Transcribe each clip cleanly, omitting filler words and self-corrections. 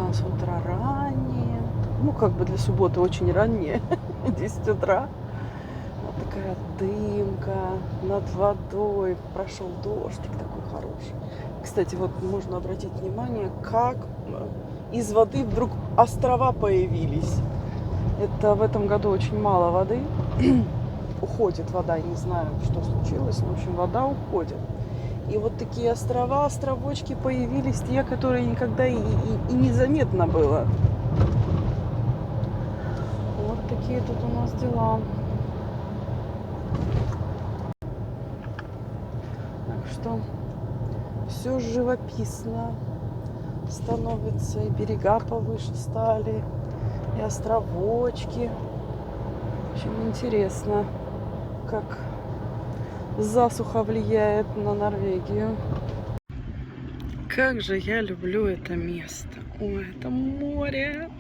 нас утро раннее. Ну, как бы для субботы очень раннее. 10 утра. Вот такая дымка над водой. Прошел дождик такой хороший. Кстати, вот можно обратить внимание, как из воды вдруг острова появились. Это в этом году очень мало воды. Уходит вода, я не знаю, что случилось, но, в общем, вода уходит. И вот такие острова, островочки появились, те, которые никогда и незаметно было. Вот такие тут у нас дела. Так что все живописно становится, и берега повыше стали, и островочки. В общем, интересно, как засуха влияет на Норвегию. Как же я люблю это место. Ой, это море.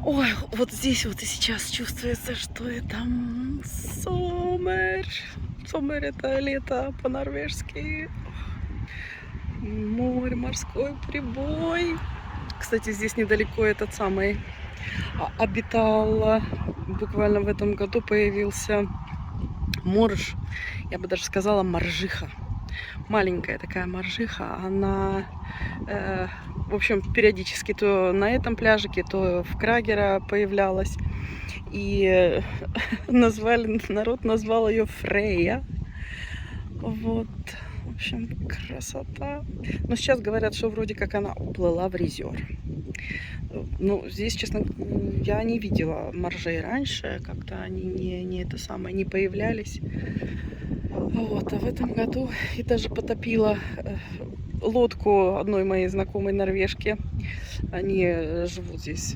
Ой, вот здесь вот и сейчас чувствуется, что это сумер. Сумер — это лето по-норвежски. Море, морской прибой. Кстати, здесь недалеко этот самый обитал. Буквально в этом году появился морж. Я бы даже сказала моржиха. Маленькая такая моржиха. Она, в общем, периодически то на этом пляжике, то в Крагера появлялась. И народ назвал ее Фрейя. Вот. В общем, красота. Но сейчас говорят, что вроде как она уплыла в резерв. Ну, здесь, честно, я не видела моржей раньше. Как-то они не появлялись. Вот, а в этом году и даже потопила лодку одной моей знакомой норвежки. Они живут здесь,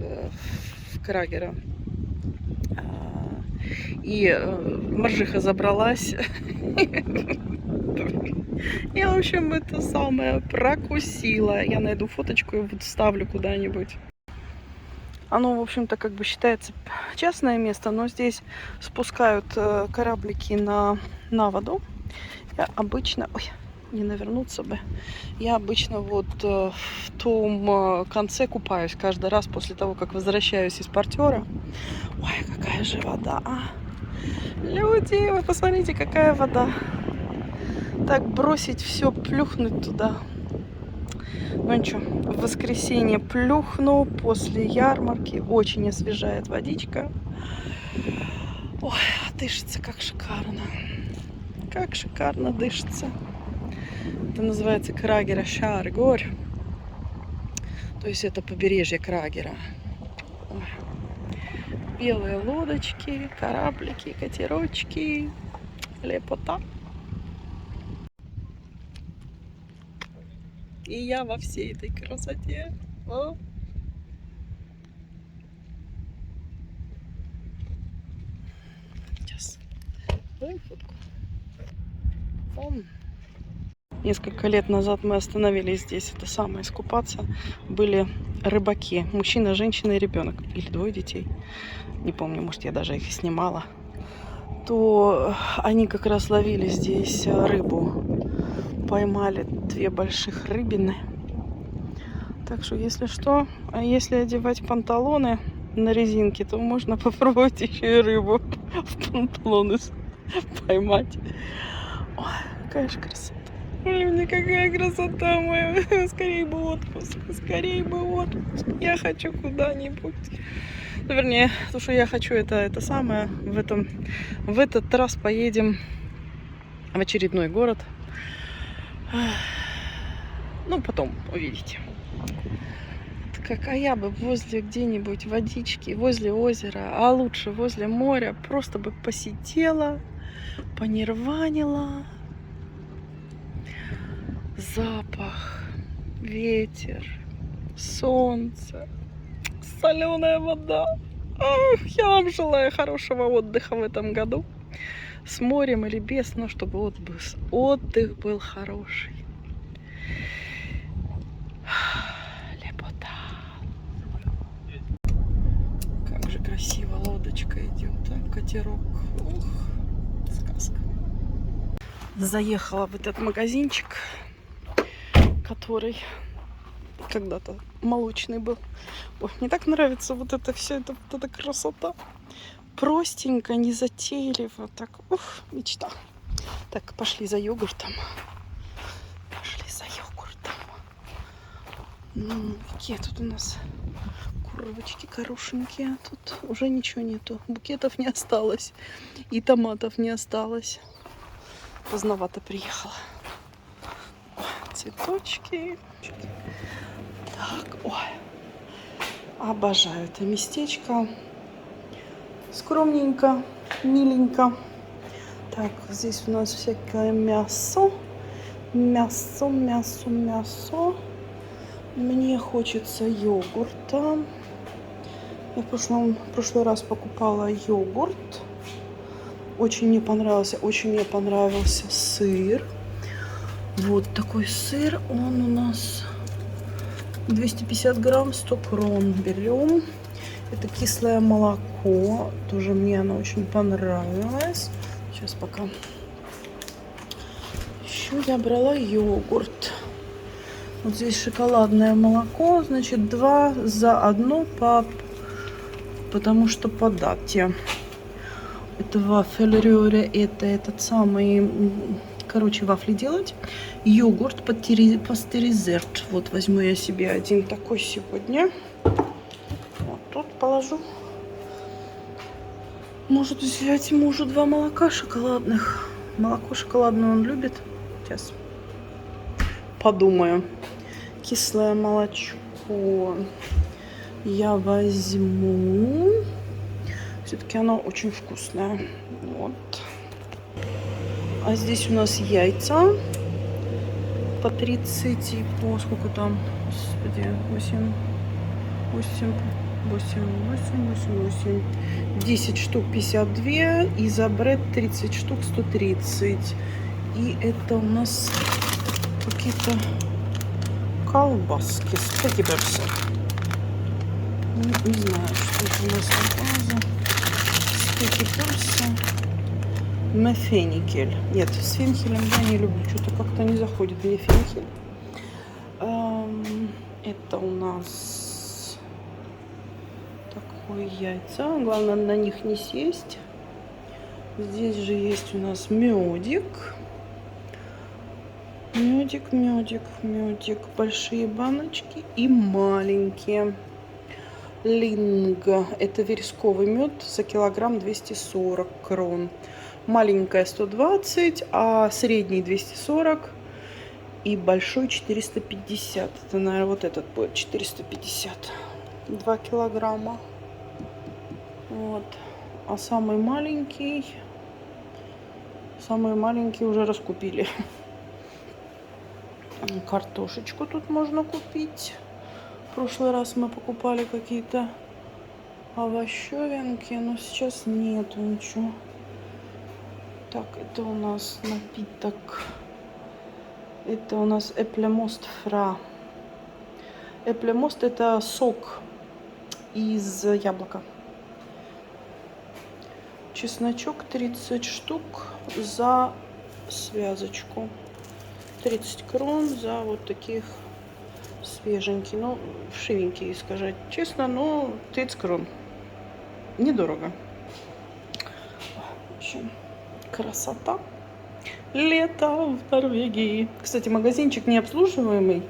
в Крагера. И моржиха забралась. Я, в общем, это самое прокусила. Я найду фоточку и вот вставлю куда-нибудь. Оно, в общем-то, как бы считается частное место, но здесь спускают кораблики на воду. Я обычно... Ой, не навернуться бы. Я обычно вот в том конце купаюсь каждый раз после того, как возвращаюсь из портера. Ой, какая же вода, а! Люди, вы посмотрите, какая вода. Так бросить все, плюхнуть туда. Ну ничего, в воскресенье плюхну после ярмарки. Очень освежает водичка. Ой, дышится как шикарно. Как шикарно дышится. Это называется Крагера Шаргор. То есть это побережье Крагера. Ой. Белые лодочки, кораблики, катерочки. Лепота. И я во всей этой красоте. О. Сейчас. Фотку. Несколько лет назад мы остановились здесь, это самое, искупаться. Были рыбаки. Мужчина, женщина и ребенок. Или двое детей. Не помню, может, я даже их и снимала. То они как раз ловили здесь рыбу. Поймали 2 больших рыбины. Так что, если что, а если одевать панталоны на резинке, то можно попробовать еще и рыбу в панталоны поймать. Ой, какая же красота. Блин, какая красота моя. Скорей бы отпуск, скорей бы отпуск. Я хочу куда-нибудь. Ну, вернее, то, что я хочу, это самое. В этот раз поедем в очередной город. Ну, потом увидите. Какая бы возле где-нибудь водички, возле озера, а лучше возле моря, просто бы посидела, понирванила. Запах, ветер, солнце, соленая вода. Ох, я вам желаю хорошего отдыха в этом году. С морем или без, но чтобы отдых был хороший. Лепота. Как же красиво лодочка идет, а? Катерок. Ух, сказка. Заехала в этот магазинчик, который Когда-то молочный был. Ой, мне так нравится вот это все, это, вот эта красота. Простенько, незатейливо. Так, ух, мечта. Так, пошли за йогуртом. Пошли за йогуртом. Какие тут у нас коробочки хорошенькие. Тут уже ничего нету. Букетов не осталось. И томатов не осталось. Поздновато приехала. Ой, цветочки. Так, ой. Обожаю это местечко. Скромненько, миленько. Так, здесь у нас всякое мясо. Мясо, мясо, мясо. Мне хочется йогурта. Я в прошлый раз покупала йогурт. Очень мне понравился сыр. Вот такой сыр. Он у нас 250 грамм, 100 крон. Берем. Это кислое молоко. Тоже мне оно очень понравилось. Сейчас пока. Еще я брала йогурт. Вот здесь шоколадное молоко. Значит, 2 за 1 потому что по дате. Это вафель-рёре. Это этот самый... Короче, вафли делать. Йогурт пастеризерт. Вот возьму я себе один такой сегодня. Вот тут положу. Может взять мужу 2 молока шоколадных. Молоко шоколадное он любит. Сейчас подумаю. Кислое молочко я возьму. Все-таки оно очень вкусное. Вот. А здесь у нас яйца по 30 и по сколько там? Господи, 10 штук 52, и за бред 30 штук 130. И это у нас какие-то колбаски. Спагетти. Не знаю, что это у нас за спагетти. Мефеникель. Нет, с фенхелем я не люблю. Что-то как-то не заходит мне фенхель. Это у нас такое яйца. Главное на них не сесть. Здесь же есть у нас медик. Медик. Большие баночки и маленькие. Линга. Это вересковый мед за килограмм 240 крон. Маленькая 120, а средний 240 и большой 450. Это, наверное, вот этот будет 450. 2 килограмма. Вот. А самый маленький уже раскупили. Картошечку тут можно купить. В прошлый раз мы покупали какие-то овощевинки, но сейчас нету ничего. Так, это у нас напиток. Это у нас эплемост фра. Эплемост — это сок из яблока. Чесночок 30 штук за связочку. 30 крон за вот таких свеженькие. Ну, вшивенькие, сказать честно, но 30 крон. Недорого. В общем, красота. Лето в Норвегии. Кстати, магазинчик необслуживаемый.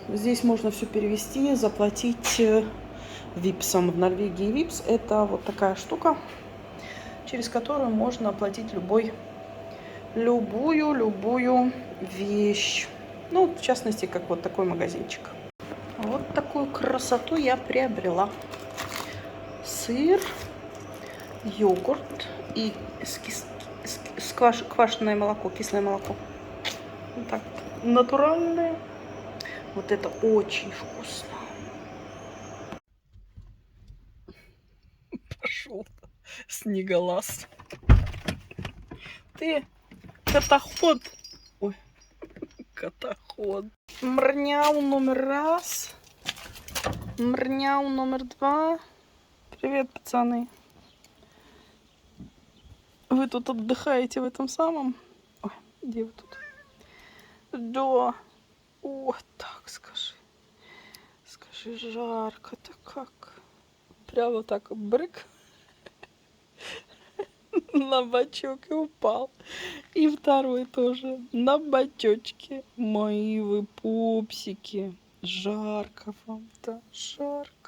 Здесь можно все перевести, заплатить випсом. В Норвегии випс — это вот такая штука, через которую можно оплатить любую вещь. Ну, в частности, как вот такой магазинчик. Вот такую красоту я приобрела. Сыр, йогурт и квашеное молоко, кислое молоко. Вот так, натуральное. Вот это очень вкусно. Пошел снеголаз. Ты котоход. Ой, котоход. Мрняу номер 1. Мрняу номер 2. Привет, пацаны. Вы тут отдыхаете в этом самом? Ой, где вы тут? Да. О, так скажи. Скажи, жарко-то как. Прямо так брык на бочок и упал. И второй тоже на бочочке. Мои вы пупсики. Жарко вам, да, жарко.